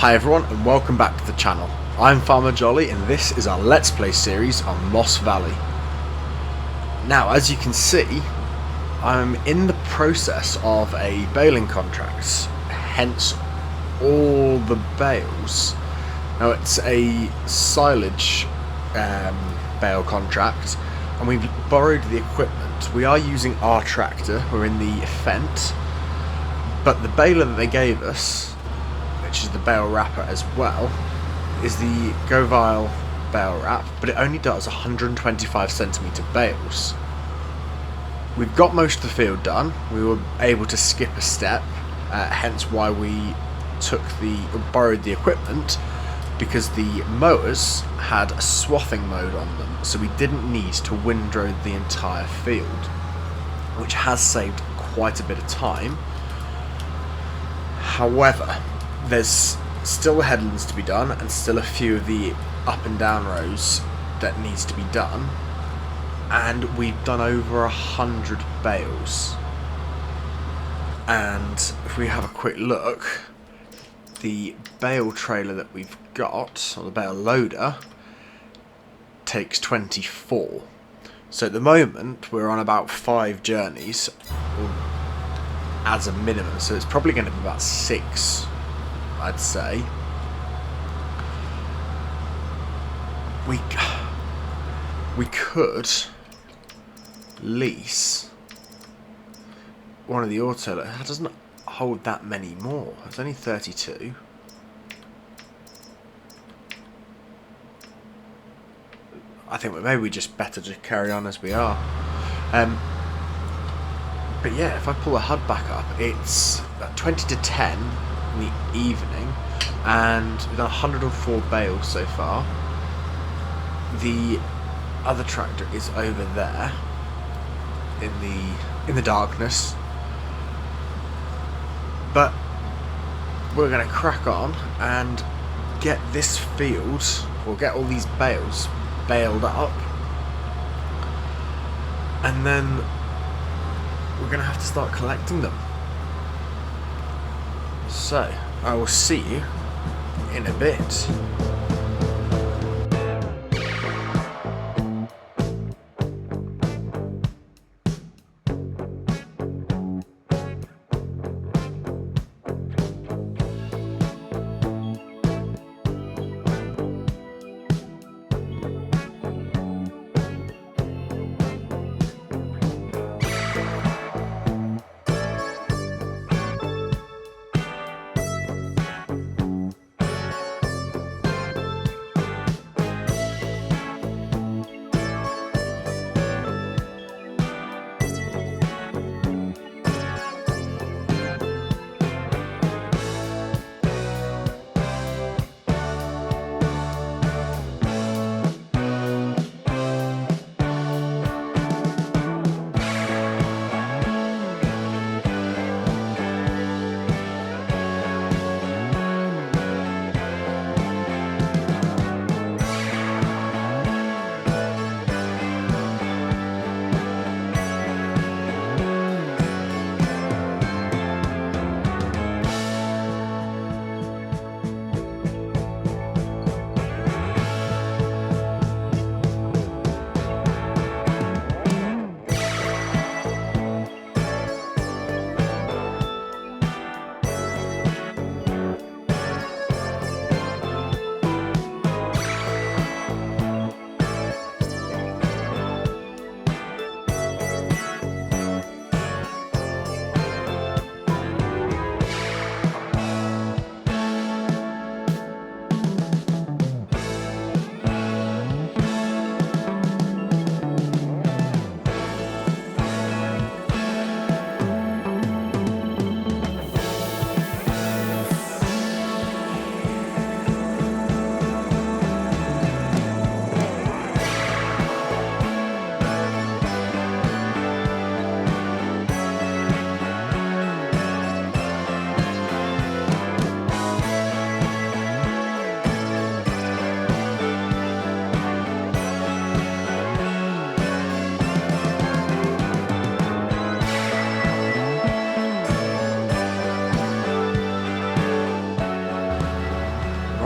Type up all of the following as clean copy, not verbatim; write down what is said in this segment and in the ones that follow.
Hi everyone and welcome back to the channel. I'm Farmer Jolly and this is our Let's Play series on Mos Valley. Now, as you can see, I'm in the process of a baling contract, hence all the bales. Now it's a silage bale contract and we've borrowed the equipment. We are using our tractor, we're in the Fent, but the baler that they gave us, which is the bale wrapper as well, is the Govile bale wrap, but it only does 125cm bales. We've got most of the field done. We were able to skip a step, hence why we borrowed the equipment, because the mowers had a swathing mode on them, so we didn't need to windrow the entire field, which has saved quite a bit of time. However, there's still headlands to be done and still a few of the up and down rows that needs to be done, and we've done over 100 bales. And if we have a quick look, the bale trailer that we've got, or the bale loader, takes 24. So at the moment we're on about 5 journeys as a minimum, so it's probably going to be about 6, I'd say. We could lease one of the auto. That doesn't hold that many more. It's only 32. I think maybe we just better just carry on as we are. But yeah, if I pull the HUD back up, it's 20 to 10 in the evening, and we've done 104 bales so far. The other tractor is over there in the darkness, but we're going to crack on and get this field, or get all these bales baled up, and then we're going to have to start collecting them. So, I will see you in a bit.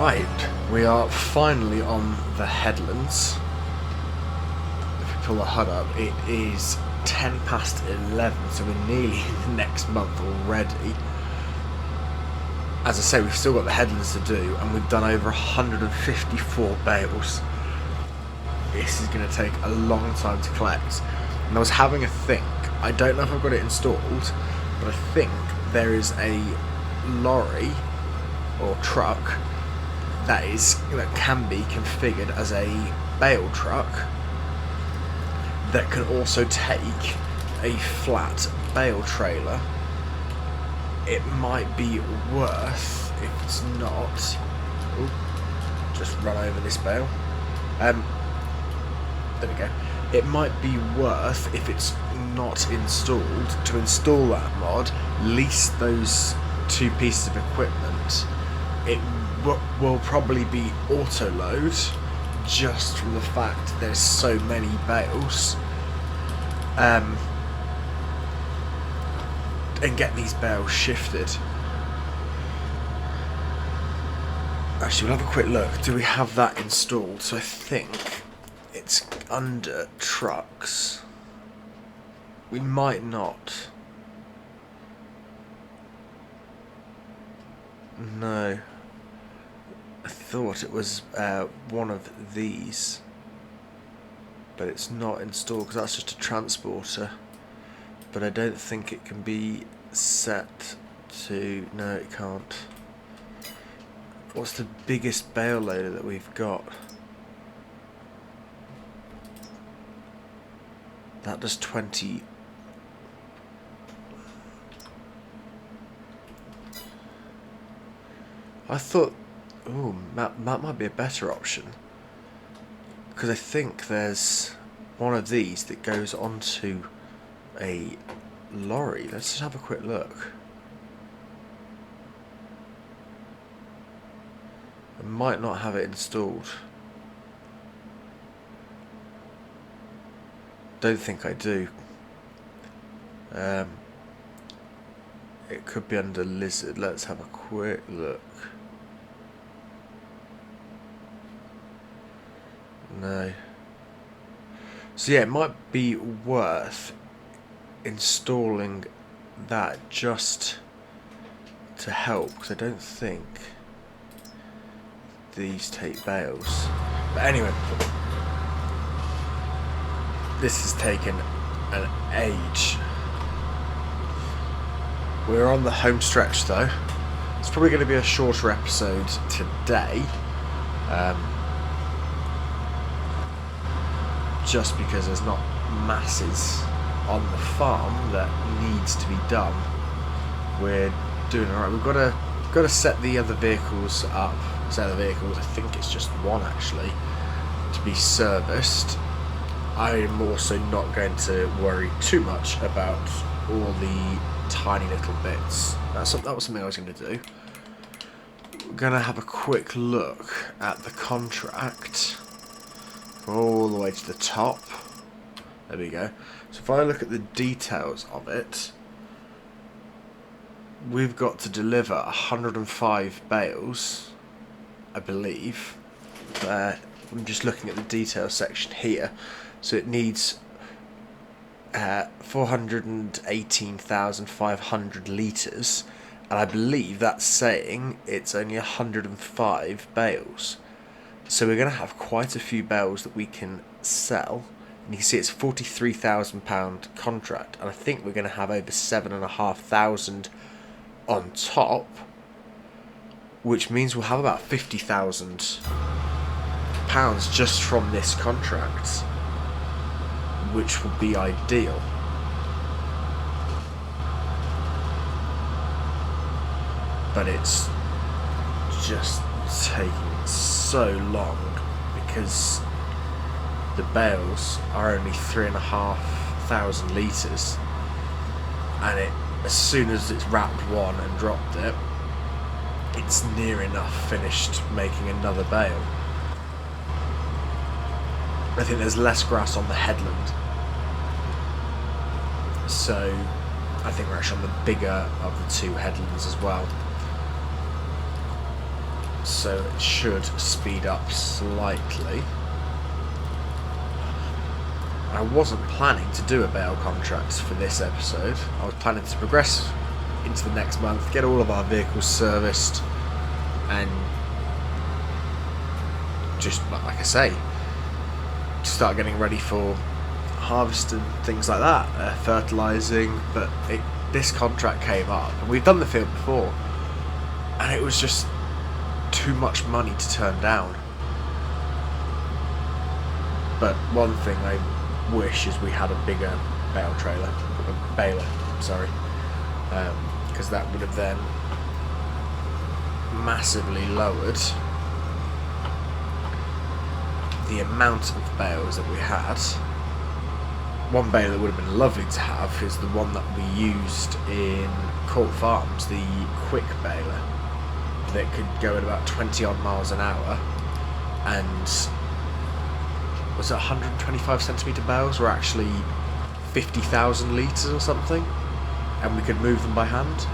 Right, we are finally on the headlands. If we pull the HUD up, it is 10 past 11, so we're nearly in the next month already. As I say, we've still got the headlands to do, and we've done over 154 bales. This is going to take a long time to collect. And I was having a think, I don't know if I've got it installed, but I think there is a lorry or truck that can be configured as a bale truck that can also take a flat bale trailer. It might be worth, if it's not, just run over this bale. There we go. It might be worth, if it's not installed, to install that mod, lease those two pieces of equipment. It will probably be auto load, just from the fact there's so many bales, and get these bales shifted. Actually, we'll have a quick look. Do we have that installed? So I think it's under trucks. We might not. No. I thought it was one of these, but it's not installed because that's just a transporter. But I don't think it can be set to... No, it can't. What's the biggest bale loader that we've got? That does 20... I thought... Ooh, that might be a better option. Because I think there's one of these that goes onto a lorry. Let's just have a quick look. I might not have it installed. Don't think I do. It could be under lizard. Let's have a quick look. No. So yeah, it might be worth installing that just to help, because I don't think these take bales. But anyway, this has taken an age. We're on the home stretch though. It's probably going to be a shorter episode today. Just because there's not masses on the farm that needs to be done. We're doing alright. We've got to set the other vehicles up. Set the vehicles, I think it's just one actually, to be serviced. I'm also not going to worry too much about all the tiny little bits. That was something I was going to do. We're going to have a quick look at the contract. All the way to the top. There we go. So if I look at the details of it, we've got to deliver 105 bales, I believe. I'm just looking at the details section here. So it needs 418,500 litres, and I believe that's saying it's only 105 bales. So we're going to have quite a few bales that we can sell. And you can see it's a £43,000 contract. And I think we're going to have over 7,500 on top. Which means we'll have about £50,000 just from this contract. Which will be ideal. But it's just taking so long because the bales are only 3,500 litres, and as soon as it's wrapped one and dropped it, it's near enough finished making another bale. I think there's less grass on the headland, so I think we're actually on the bigger of the two headlands as well. so it should speed up slightly. I wasn't planning to do a bale contract for this episode. I was planning to progress into the next month, get all of our vehicles serviced, and just, like I say, start getting ready for harvest and things like that, fertilising. But this contract came up, and we've done the field before, and it was just too much money to turn down. But one thing I wish is we had a bigger bale trailer, a baler, sorry, because that would have then massively lowered the amount of bales that we had. One baler that would have been lovely to have is the one that we used in Court Farms, the quick baler that could go at about 20 odd miles an hour, and was it 125 centimetre bales were actually 50,000 litres or something, and we could move them by hand.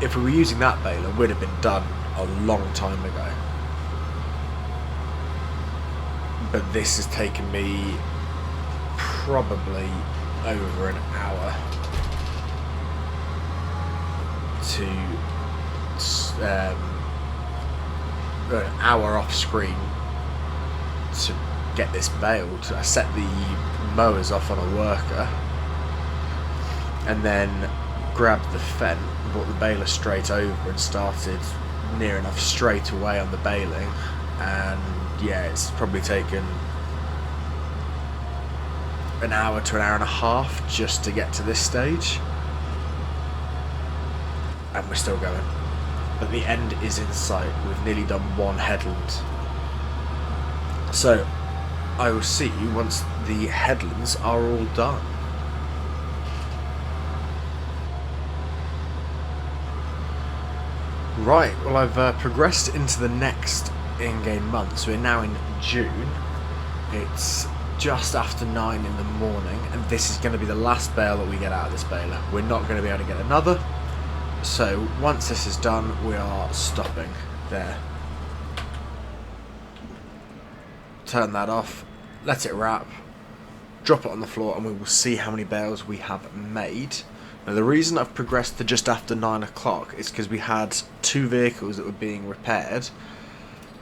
If we were using that baler, we'd have been done a long time ago. But this has taken me probably over an hour to an hour off screen to get this baled. I set the mowers off on a worker and then grabbed the fent, brought the baler straight over and started near enough straight away on the baling, and yeah, it's probably taken an hour to an hour and a half just to get to this stage, and we're still going. But the end is in sight. We've nearly done one headland. So I will see you once the headlands are all done. Right, well, I've progressed into the next in-game month, so we're now in June. It's just after 9 in the morning, and this is going to be the last bale that we get out of this baler. We're not going to be able to get another, so once this is done, we are stopping there. Turn that off, let it wrap, drop it on the floor, and we will see how many bales we have made. Now, the reason I've progressed to just after 9 o'clock is because we had 2 vehicles that were being repaired,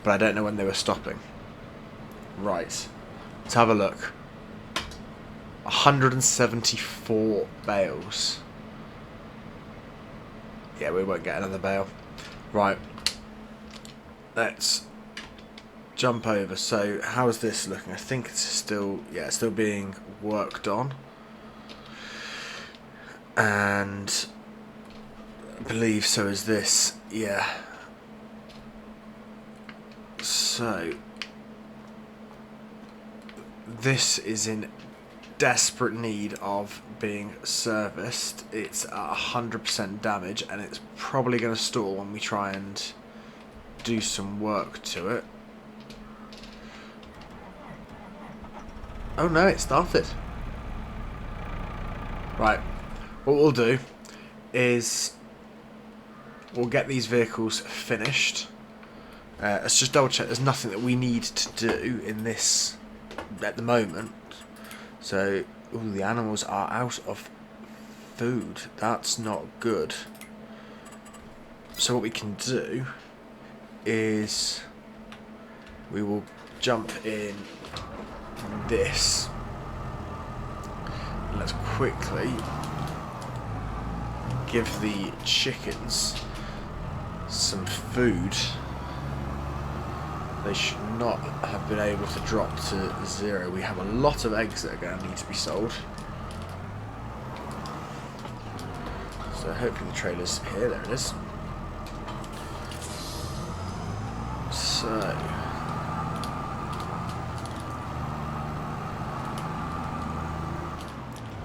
but I don't know when they were stopping. Right, let's have a look. 174 bales. Yeah, we won't get another bale. Right, let's jump over. So, how's this looking? I think it's still, yeah, it's still being worked on. And I believe so is this, yeah. So this is in desperate need of being serviced. It's at 100% damage, and it's probably going to stall when we try and do some work to it. Oh no, it started. Right. What we'll do is we'll get these vehicles finished. Let's just double check there's nothing that we need to do in this at the moment. So, ooh, the animals are out of food. That's not good. So what we can do is we will jump in this. Let's quickly give the chickens some food. They should not have been able to drop to 0. We have a lot of eggs that are going to need to be sold. So hopefully the trailer's here. There it is. So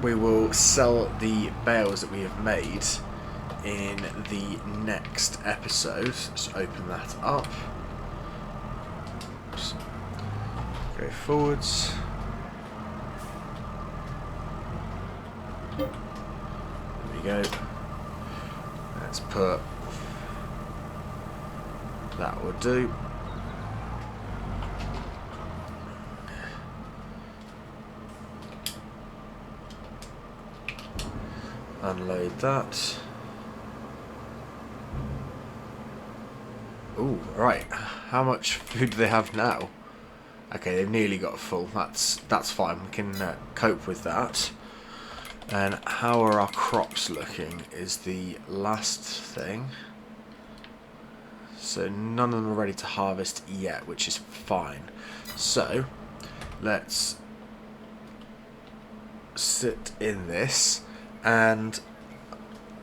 we will sell the bales that we have made in the next episode. Let's open that up. Oops. Go forwards. There we go. Let's put That will do. Unload that. Ooh, right. How much food do they have now? Okay, they've nearly got full. That's fine. We can cope with that. And how are our crops looking is the last thing. So none of them are ready to harvest yet, which is fine. So let's sit in this and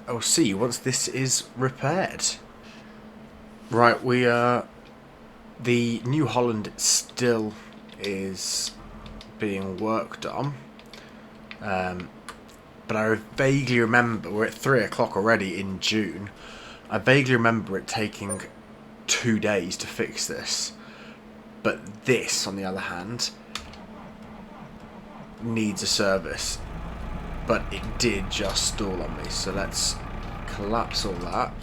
I'll see you once this is repaired. Right, the New Holland still is being worked on. But I vaguely remember, we're at 3 o'clock already in June, I vaguely remember it taking 2 days to fix this. But this, on the other hand, needs a service. But it did just stall on me, so let's collapse all that.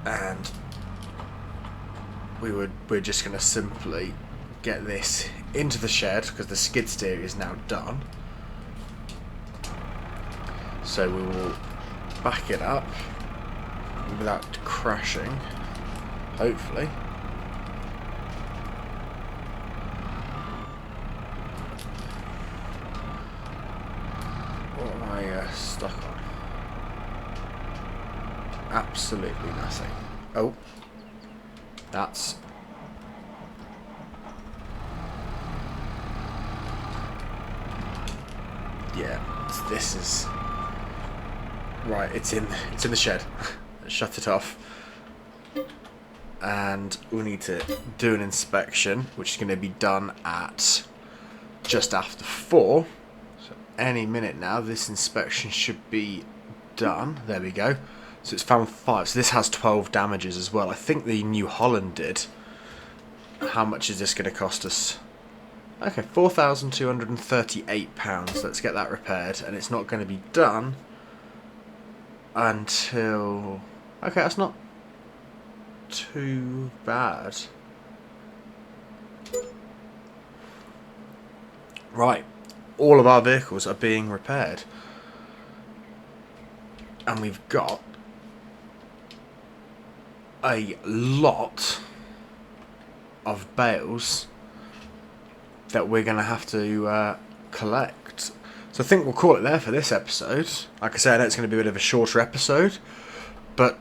And we're just going to simply get this into the shed, because the skid steer is now done. So we will back it up without crashing, hopefully. What am I stuck on? Absolutely nothing. Oh, that's... yeah, this is... right, it's in the shed. Shut it off. And we need to do an inspection, which is going to be done at just after 4. So any minute now, this inspection should be done. There we go. So it's found 5. So this has 12 damages as well. I think the New Holland did. How much is this going to cost us? Okay, £4,238. Let's get that repaired. And it's not going to be done until... okay, that's not too bad. Right, all of our vehicles are being repaired. And we've got a lot of bales that we're going to have to collect. So I think we'll call it there for this episode. Like I said, I know it's going to be a bit of a shorter episode, but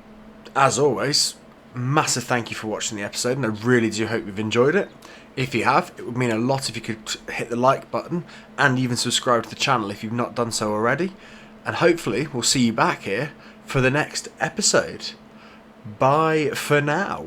as always, massive thank you for watching the episode, and I really do hope you've enjoyed it. If you have, it would mean a lot if you could hit the like button and even subscribe to the channel if you've not done so already. And hopefully we'll see you back here for the next episode. Bye for now.